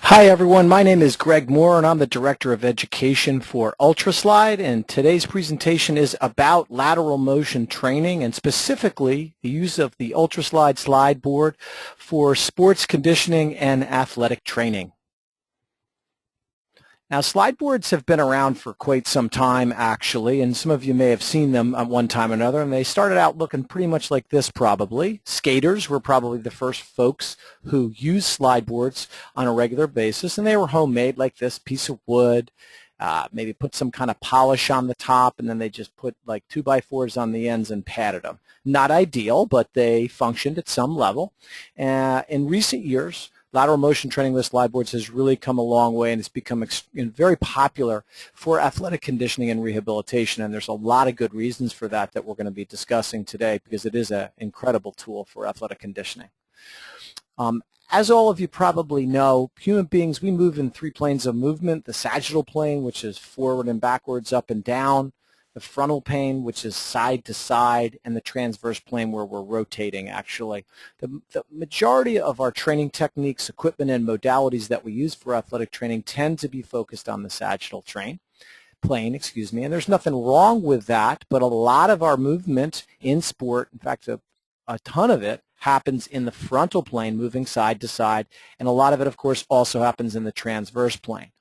Hi everyone, my name is Greg Moore and I'm the Director of Education for Ultraslide, and today's presentation is about lateral motion training and specifically the use of the Ultraslide slide board for sports conditioning and athletic training. Now, slide boards have been around for quite some time, actually, and some of you may have seen them at one time or another, and they started out looking pretty much like this, probably. Skaters were probably the first folks who used slide boards on a regular basis, and they were homemade like this, piece of wood, maybe put some kind of polish on the top, and then they just put like 2x4s on the ends and padded them. Not ideal, but they functioned at some level. In recent years, lateral motion training with slide boards has really come a long way, and it's become very popular for athletic conditioning and rehabilitation, and there's a lot of good reasons for that we're going to be discussing today because it is an incredible tool for athletic conditioning. As all of you probably know, human beings, we move in three planes of movement: the sagittal plane, which is forward and backwards, up and down; the frontal plane, which is side to side; and the transverse plane, where we're rotating, actually. The majority of our training techniques, equipment, and modalities that we use for athletic training tend to be focused on the sagittal plane, and there's nothing wrong with that, but a lot of our movement in sport, in fact, a ton of it, happens in the frontal plane, moving side to side, and a lot of it, of course, also happens in the transverse plane.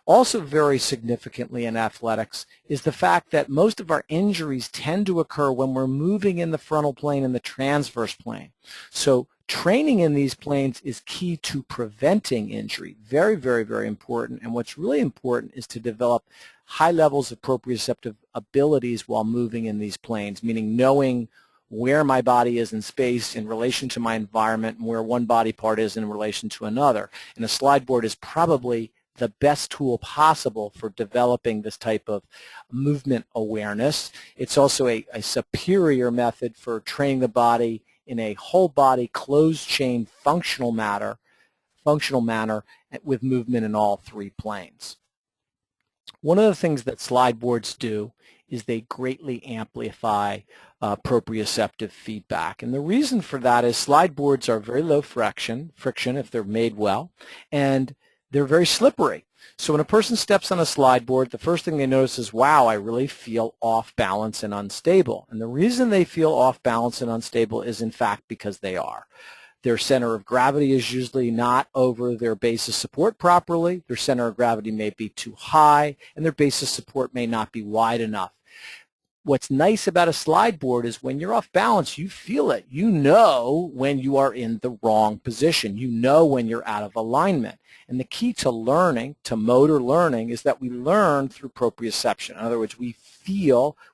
Also very significantly in athletics is the fact that most of our injuries tend to occur when we're moving in the frontal plane and the transverse plane. So training in these planes is key to preventing injury. Very, very, very important. And what's really important is to develop high levels of proprioceptive abilities while moving in these planes, meaning knowing where my body is in space in relation to my environment and where one body part is in relation to another. And a slide board is probably the best tool possible for developing this type of movement awareness. It's also a superior method for training the body in a whole body closed chain functional manner with movement in all three planes. One of the things that slide boards do is they greatly amplify proprioceptive feedback. And the reason for that is slide boards are very low friction if they're made well, and they're very slippery. So when a person steps on a slide board, the first thing they notice is, wow, I really feel off balance and unstable. And the reason they feel off balance and unstable is, in fact, because they are. Their center of gravity is usually not over their base of support properly. Their center of gravity may be too high, and their base of support may not be wide enough. What's nice about a slide board is when you're off balance, you feel it. You know when you are in the wrong position. You know when you're out of alignment. And the key to learning, to motor learning, is that we learn through proprioception. In other words, we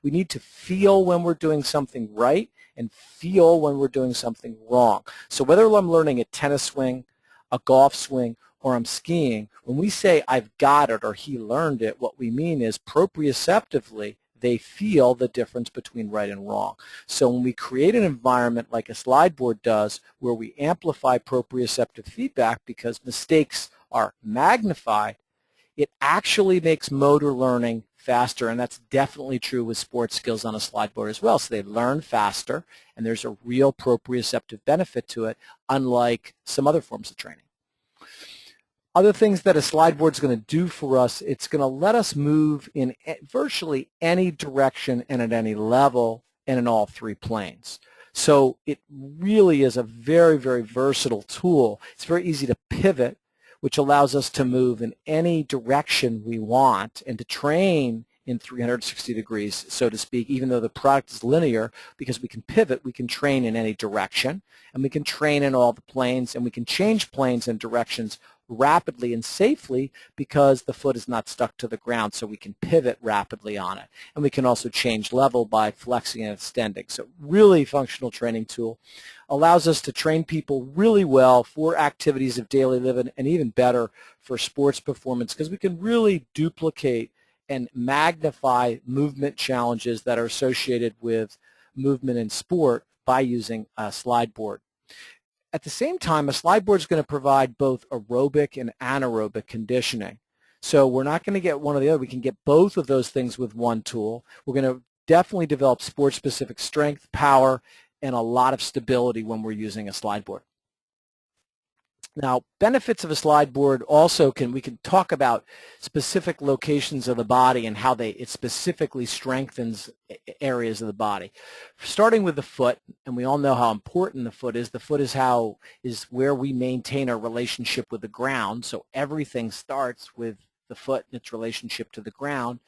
need to feel when we're doing something right and feel when we're doing something wrong. So whether I'm learning a tennis swing, a golf swing, or I'm skiing, when we say I've got it or he learned it, what we mean is proprioceptively they feel the difference between right and wrong. So when we create an environment like a slide board does, where we amplify proprioceptive feedback because mistakes are magnified, it actually makes motor learning faster, and that's definitely true with sports skills on a slide board as well. So they learn faster, and there's a real proprioceptive benefit to it, unlike some other forms of training. Other things that a slide board is going to do for us, it's going to let us move in virtually any direction and at any level and in all three planes. So it really is a very, very versatile tool. It's very easy to pivot, which allows us to move in any direction we want and to train in 360 degrees, so to speak, even though the product is linear, because we can pivot, we can train in any direction, and we can train in all the planes, and we can change planes and directions rapidly and safely because the foot is not stuck to the ground, so we can pivot rapidly on it. And we can also change level by flexing and extending. So really functional training tool. Allows us to train people really well for activities of daily living, and even better for sports performance, because we can really duplicate and magnify movement challenges that are associated with movement in sport by using a slide board. At the same time, a slide board is going to provide both aerobic and anaerobic conditioning. So we're not going to get one or the other. We can get both of those things with one tool. We're going to definitely develop sport-specific strength, power, and a lot of stability when we're using a slide board. Now, benefits of a slide board also we can talk about specific locations of the body and how it specifically strengthens areas of the body. Starting with the foot, and we all know how important the foot is. The foot is where we maintain our relationship with the ground. So everything starts with the foot and its relationship to the ground.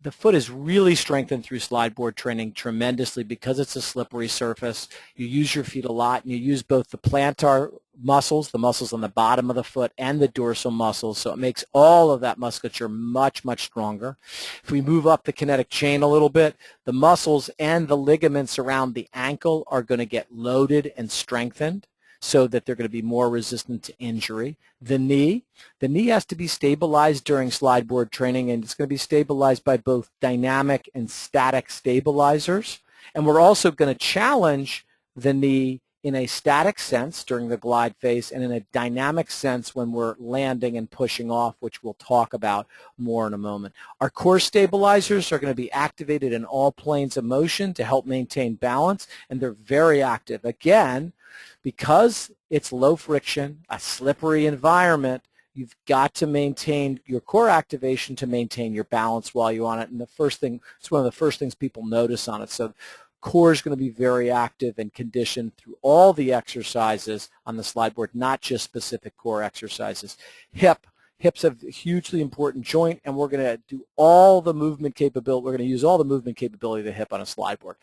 The foot is really strengthened through slide board training tremendously because it's a slippery surface. You use your feet a lot, and you use both the plantar muscles, the muscles on the bottom of the foot, and the dorsal muscles, so it makes all of that musculature much, much stronger. If we move up the kinetic chain a little bit, the muscles and the ligaments around the ankle are going to get loaded and strengthened so that they're going to be more resistant to injury. The knee has to be stabilized during slide board training, and it's going to be stabilized by both dynamic and static stabilizers. And we're also going to challenge the knee in a static sense during the glide phase and in a dynamic sense when we're landing and pushing off, which we'll talk about more in a moment. Our core stabilizers are going to be activated in all planes of motion to help maintain balance, and they're very active. Again, because it's low friction, a slippery environment, you've got to maintain your core activation to maintain your balance while you're on it. And it's one of the first things people notice on it. So core is going to be very active and conditioned through all the exercises on the slide board, not just specific core exercises. Hips have a hugely important joint, and we're going to do all the movement capability. We're going to use all the movement capability of the hip on a slide board.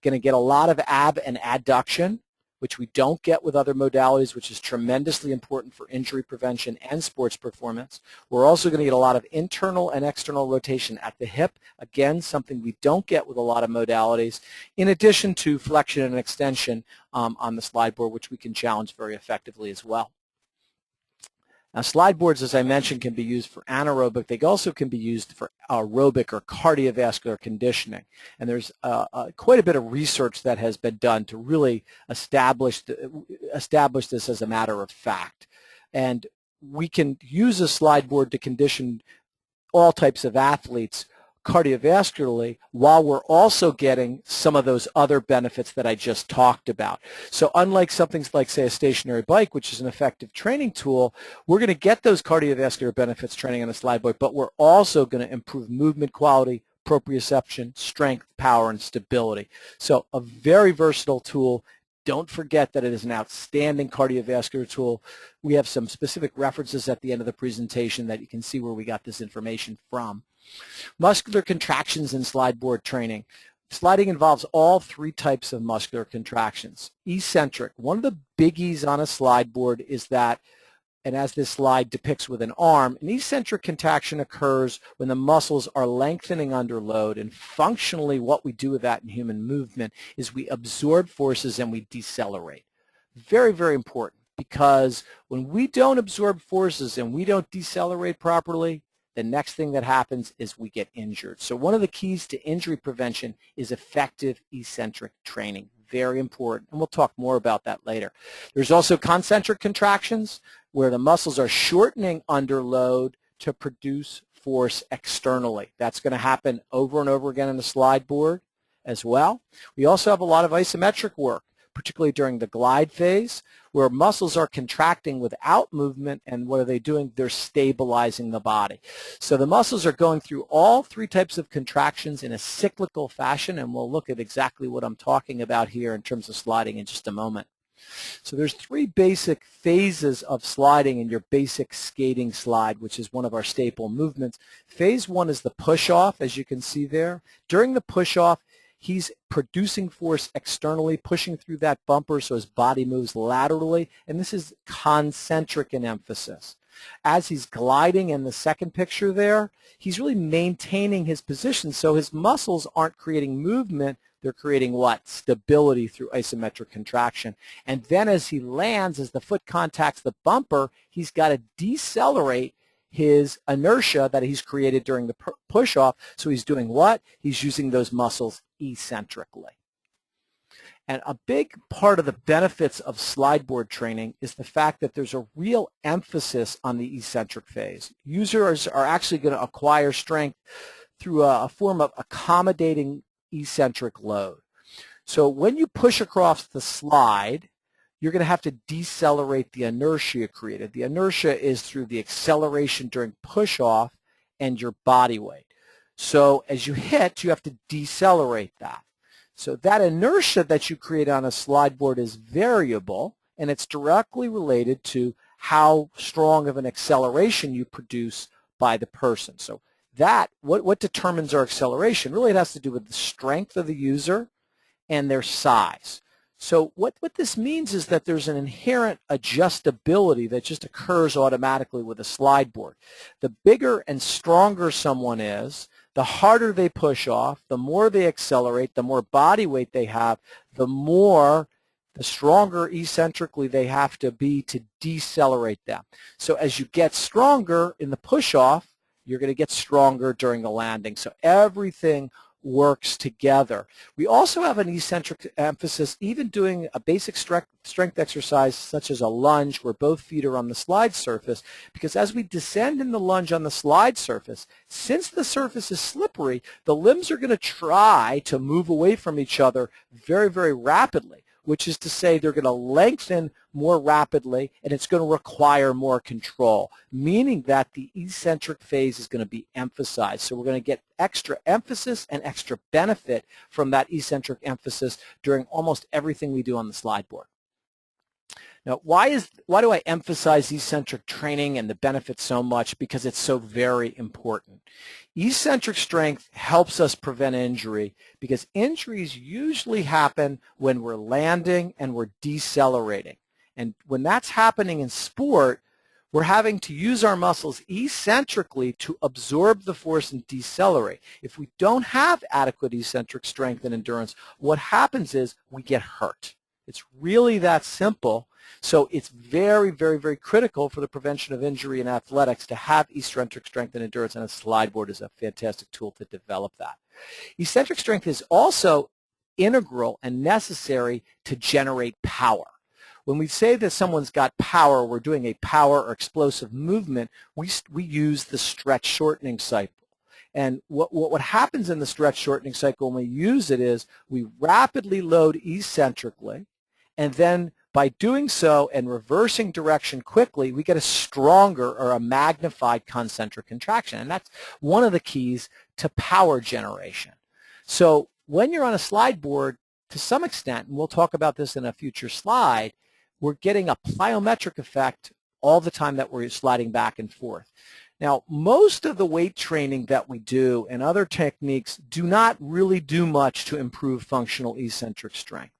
Going to get a lot of ab and adduction, which we don't get with other modalities, which is tremendously important for injury prevention and sports performance. We're also going to get a lot of internal and external rotation at the hip, again, something we don't get with a lot of modalities, in addition to flexion and extension on the slide board, which we can challenge very effectively as well. Now, slide boards, as I mentioned, can be used for anaerobic. They also can be used for aerobic or cardiovascular conditioning. And there's quite a bit of research that has been done to really establish this as a matter of fact. And we can use a slide board to condition all types of athletes cardiovascularly while we're also getting some of those other benefits that I just talked about. So unlike something like, say, a stationary bike, which is an effective training tool, we're going to get those cardiovascular benefits training on a slide board, but we're also going to improve movement quality, proprioception, strength, power, and stability. So a very versatile tool. Don't forget that it is an outstanding cardiovascular tool. We have some specific references at the end of the presentation that you can see where we got this information from. Muscular contractions in slide board training. Sliding involves all three types of muscular contractions. Eccentric. One of the biggies on a slide board is that, and as this slide depicts with an arm, an eccentric contraction occurs when the muscles are lengthening under load, and functionally what we do with that in human movement is we absorb forces and we decelerate. Very, very important, because when we don't absorb forces and we don't decelerate properly, the next thing that happens is we get injured. So one of the keys to injury prevention is effective eccentric training. Very important, and we'll talk more about that later. There's also concentric contractions, where the muscles are shortening under load to produce force externally. That's going to happen over and over again in the slide board as well. We also have a lot of isometric work, particularly during the glide phase, where muscles are contracting without movement, and what are they doing? They're stabilizing the body. So the muscles are going through all three types of contractions in a cyclical fashion, and we'll look at exactly what I'm talking about here in terms of sliding in just a moment. So there's three basic phases of sliding in your basic skating slide, which is one of our staple movements. Phase one is the push-off, as you can see there. During the push-off, he's producing force externally, pushing through that bumper so his body moves laterally, and this is concentric in emphasis. As he's gliding in the second picture there, he's really maintaining his position, so his muscles aren't creating movement, they're creating what? Stability through isometric contraction. And then as he lands, as the foot contacts the bumper, he's got to decelerate his inertia that he's created during the push-off. So he's doing what? He's using those muscles eccentrically. And a big part of the benefits of slide board training is the fact that there's a real emphasis on the eccentric phase. Users are actually going to acquire strength through a form of accommodating eccentric load. So when you push across the slide, you're going to have to decelerate the inertia created. The inertia is through the acceleration during push-off and your body weight. So as you hit, you have to decelerate that. So that inertia that you create on a slide board is variable, and it's directly related to how strong of an acceleration you produce by the person. So that, what determines our acceleration, really it has to do with the strength of the user and their size. So what this means is that there's an inherent adjustability that just occurs automatically with a slide board. The bigger and stronger someone is, the harder they push off, the more they accelerate, the more body weight they have, the stronger eccentrically they have to be to decelerate them. So as you get stronger in the push-off, you're going to get stronger during the landing. So everything works together. We also have an eccentric emphasis, even doing a basic strength exercise such as a lunge where both feet are on the slide surface, because as we descend in the lunge on the slide surface, since the surface is slippery, the limbs are going to try to move away from each other very, very rapidly, which is to say they're going to lengthen more rapidly, and it's going to require more control, meaning that the eccentric phase is going to be emphasized. So we're going to get extra emphasis and extra benefit from that eccentric emphasis during almost everything we do on the slide board. Now, why do I emphasize eccentric training and the benefits so much? Because it's so very important. Eccentric strength helps us prevent injury because injuries usually happen when we're landing and we're decelerating. And when that's happening in sport, we're having to use our muscles eccentrically to absorb the force and decelerate. If we don't have adequate eccentric strength and endurance, what happens is we get hurt. It's really that simple. So it's very, very, very critical for the prevention of injury in athletics to have eccentric strength and endurance, and a slide board is a fantastic tool to develop that. Eccentric strength is also integral and necessary to generate power. When we say that someone's got power, we're doing a power or explosive movement, we use the stretch shortening cycle. And what happens in the stretch shortening cycle when we use it is we rapidly load eccentrically, and then by doing so and reversing direction quickly, we get a stronger or a magnified concentric contraction. And that's one of the keys to power generation. So when you're on a slide board, to some extent, and we'll talk about this in a future slide, we're getting a plyometric effect all the time that we're sliding back and forth. Now, most of the weight training that we do and other techniques do not really do much to improve functional eccentric strength.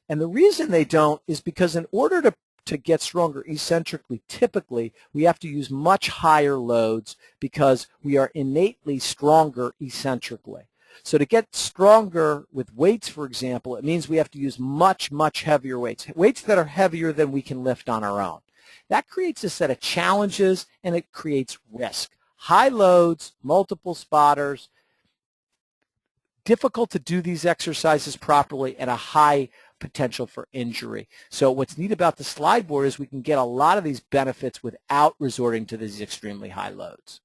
And the reason they don't is because in order to get stronger eccentrically, typically we have to use much higher loads because we are innately stronger eccentrically. So to get stronger with weights, for example, it means we have to use much, much heavier weights, weights that are heavier than we can lift on our own. That creates a set of challenges and it creates risk. High loads, multiple spotters, difficult to do these exercises properly, and a high potential for injury. So what's neat about the slide board is we can get a lot of these benefits without resorting to these extremely high loads.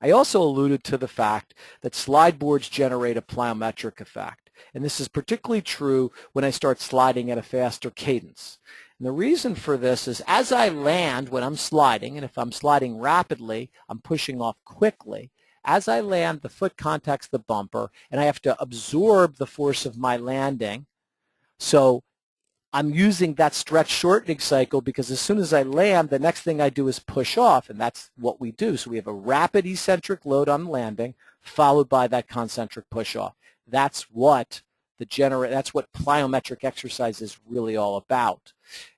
I also alluded to the fact that slide boards generate a plyometric effect, and this is particularly true when I start sliding at a faster cadence. And the reason for this is as I land when I'm sliding, and if I'm sliding rapidly, I'm pushing off quickly. As I land, the foot contacts the bumper, and I have to absorb the force of my landing. So I'm using that stretch shortening cycle because as soon as I land, the next thing I do is push off, and that's what we do. So we have a rapid eccentric load on landing followed by that concentric push off. That's what plyometric exercise is really all about.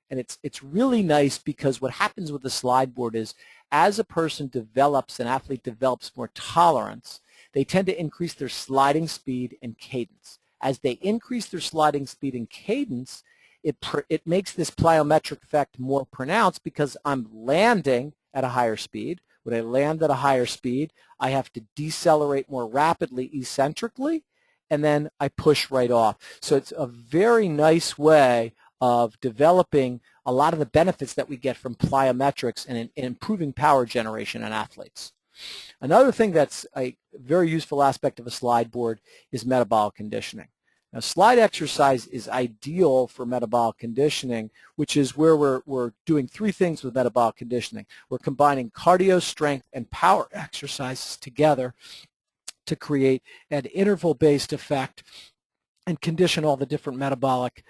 And it's really nice because what happens with the slide board is as a person develops, an athlete develops more tolerance, they tend to increase their sliding speed and cadence. As they increase their sliding speed and cadence, it makes this plyometric effect more pronounced because I'm landing at a higher speed. When I land at a higher speed, I have to decelerate more rapidly eccentrically, and then I push right off. So it's a very nice way of developing a lot of the benefits that we get from plyometrics and improving power generation in athletes. Another thing that's a very useful aspect of a slide board is metabolic conditioning. Now, slide exercise is ideal for metabolic conditioning, which is where we're doing three things with metabolic conditioning. We're combining cardio, strength, and power exercises together to create an interval-based effect and condition all the different metabolic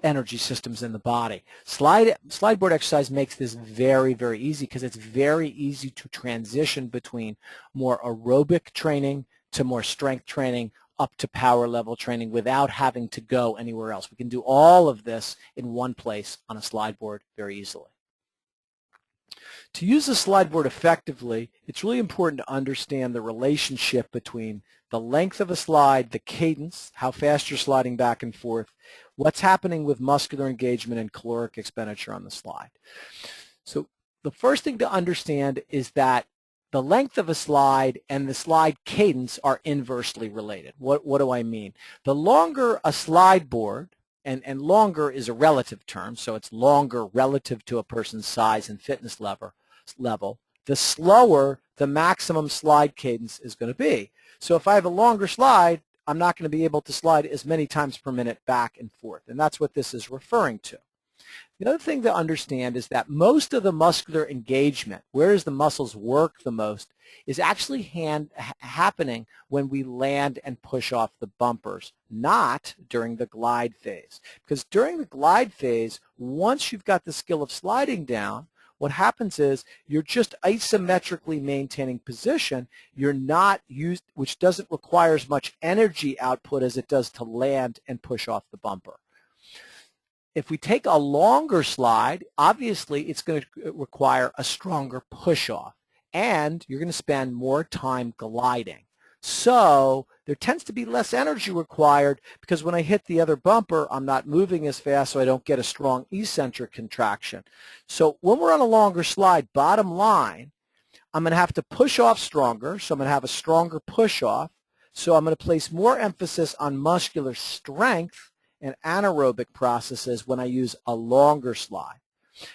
energy systems in the body. Slideboard exercise makes this very, very easy because it's very easy to transition between more aerobic training to more strength training up to power level training without having to go anywhere else. We can do all of this in one place on a slide board very easily. To use the slide board effectively, it's really important to understand the relationship between the length of a slide, the cadence, how fast you're sliding back and forth, what's happening with muscular engagement and caloric expenditure on the slide. So the first thing to understand is that the length of a slide and the slide cadence are inversely related. What do I mean? The longer a slide board, and longer is a relative term, so it's longer relative to a person's size and fitness level, the slower the maximum slide cadence is going to be. So if I have a longer slide, I'm not going to be able to slide as many times per minute back and forth, and that's what this is referring to. The other thing to understand is that most of the muscular engagement, whereas the muscles work the most, is actually happening when we land and push off the bumpers, not during the glide phase. Because during the glide phase, once you've got the skill of sliding down, what happens is you're just isometrically maintaining position. You're not used, which doesn't require as much energy output as it does to land and push off the bumper. If we take a longer slide, obviously it's going to require a stronger push-off, and you're going to spend more time gliding. So there tends to be less energy required because when I hit the other bumper, I'm not moving as fast, so I don't get a strong eccentric contraction. So when we're on a longer slide, bottom line, I'm going to have to push off stronger, so I'm going to have a stronger push-off. So I'm going to place more emphasis on muscular strength and anaerobic processes when I use a longer slide.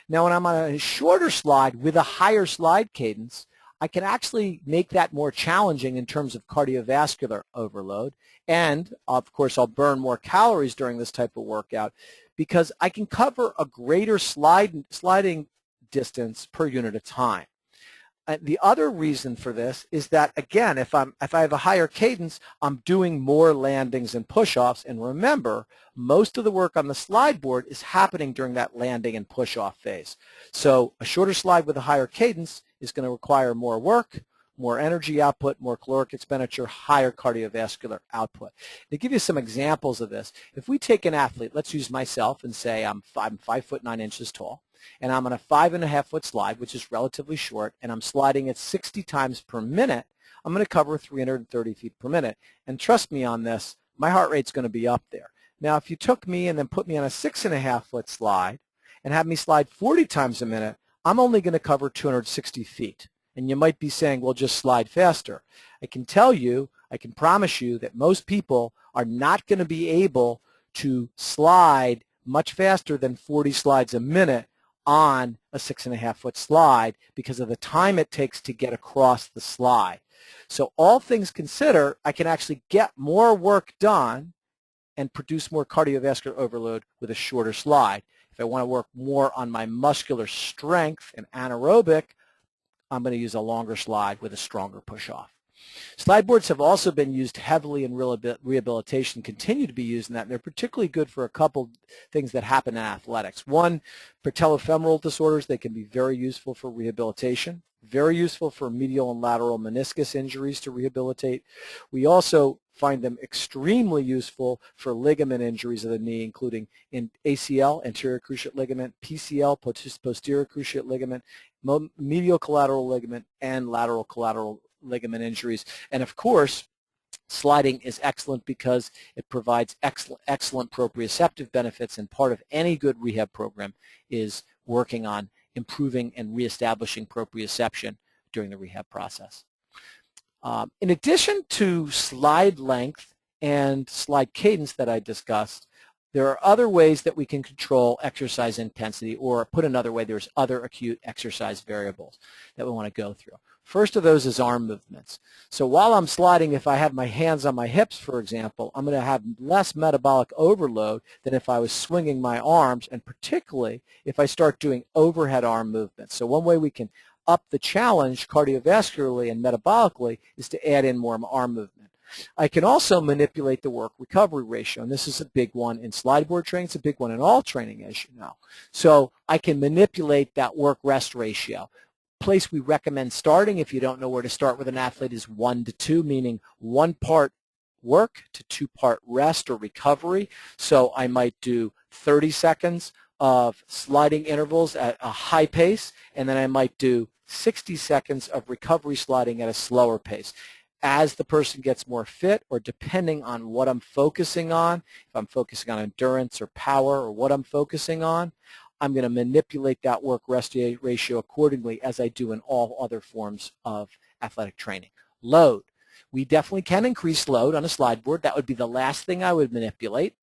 Now, when I'm on a shorter slide with a higher slide cadence, I can actually make that more challenging in terms of cardiovascular overload. And, of course, I'll burn more calories during this type of workout because I can cover a greater sliding distance per unit of time. The other reason for this is that, again, if I have a higher cadence, I'm doing more landings and push-offs. And remember, most of the work on the slide board is happening during that landing and push-off phase. So a shorter slide with a higher cadence is going to require more work, more energy output, more caloric expenditure, higher cardiovascular output. To give you some examples of this, if we take an athlete, let's use myself and say I'm 5'9" tall, and I'm on a 5.5-foot slide, which is relatively short, and I'm sliding at 60 times per minute, I'm going to cover 330 feet per minute. And trust me on this, my heart rate's going to be up there. Now, if you took me and then put me on a 6.5-foot slide and have me slide 40 times a minute, I'm only going to cover 260 feet. And you might be saying, well, just slide faster. I can tell you, I can promise you that most people are not going to be able to slide much faster than 40 slides a minute on a 6.5-foot slide because of the time it takes to get across the slide. So all things considered, I can actually get more work done and produce more cardiovascular overload with a shorter slide. If I want to work more on my muscular strength and anaerobic, I'm going to use a longer slide with a stronger push-off. Slide boards have also been used heavily in rehabilitation, continue to be used in that, and they're particularly good for a couple things that happen in athletics. One, patellofemoral disorders, they can be very useful for rehabilitation, very useful for medial and lateral meniscus injuries to rehabilitate. We also find them extremely useful for ligament injuries of the knee, including in ACL, anterior cruciate ligament, PCL, posterior cruciate ligament, medial collateral ligament, and lateral collateral ligament injuries. And of course, sliding is excellent because it provides excellent proprioceptive benefits, and part of any good rehab program is working on improving and reestablishing proprioception during the rehab process. In addition to slide length and slide cadence that I discussed, there are other ways that we can control exercise intensity, or put another way, there's other acute exercise variables that we want to go through. First of those is arm movements. So while I'm sliding, if I have my hands on my hips, for example, I'm going to have less metabolic overload than if I was swinging my arms, and particularly if I start doing overhead arm movements. So one way we can up the challenge cardiovascularly and metabolically is to add in more arm movement. I can also manipulate the work-recovery ratio, and this is a big one in slideboard training. It's a big one in all training, as you know. So I can manipulate that work-rest ratio. Place we recommend starting, if you don't know where to start with an athlete, is 1 to 2, meaning 1 part work to 2-part rest or recovery. So I might do 30 seconds of sliding intervals at a high pace, and then I might do 60 seconds of recovery sliding at a slower pace. As the person gets more fit, or depending on what I'm focusing on, if I'm focusing on endurance or power or what I'm focusing on, I'm going to manipulate that work-rest ratio accordingly, as I do in all other forms of athletic training. Load. We definitely can increase load on a slide board. That would be the last thing I would manipulate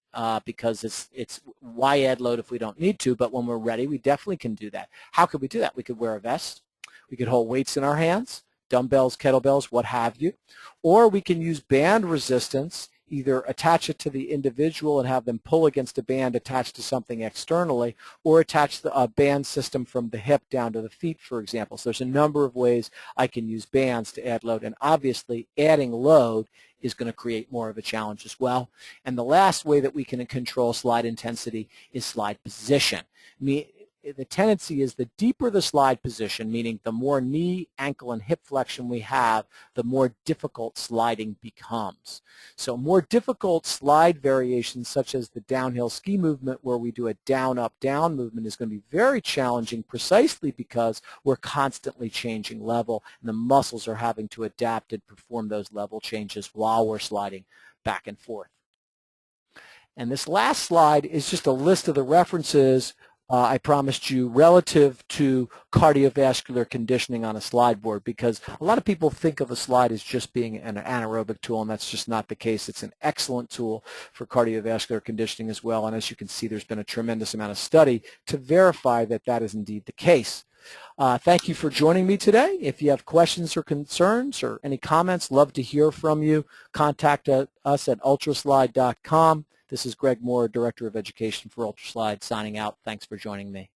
because it's why add load if we don't need to, but when we're ready, we definitely can do that. How could we do that? We could wear a vest. We could hold weights in our hands, dumbbells, kettlebells, what have you. Or we can use band resistance, either attach it to the individual and have them pull against a band attached to something externally, or attach the band system from the hip down to the feet, for example. So there's a number of ways I can use bands to add load, and obviously adding load is going to create more of a challenge as well. And the last way that we can control slide intensity is slide position. The tendency is the deeper the slide position, meaning the more knee, ankle, and hip flexion we have, the more difficult sliding becomes. So more difficult slide variations, such as the downhill ski movement where we do a down, up, down movement, is going to be very challenging precisely because we're constantly changing level and the muscles are having to adapt and perform those level changes while we're sliding back and forth. And this last slide is just a list of the references I promised you relative to cardiovascular conditioning on a slide board, because a lot of people think of a slide as just being an anaerobic tool, and that's just not the case. It's an excellent tool for cardiovascular conditioning as well, and as you can see, there's been a tremendous amount of study to verify that that is indeed the case. Thank you for joining me today. If you have questions or concerns or any comments, love to hear from you. Contact us at ultraslide.com. This is Greg Moore, Director of Education for Ultraslide, signing out. Thanks for joining me.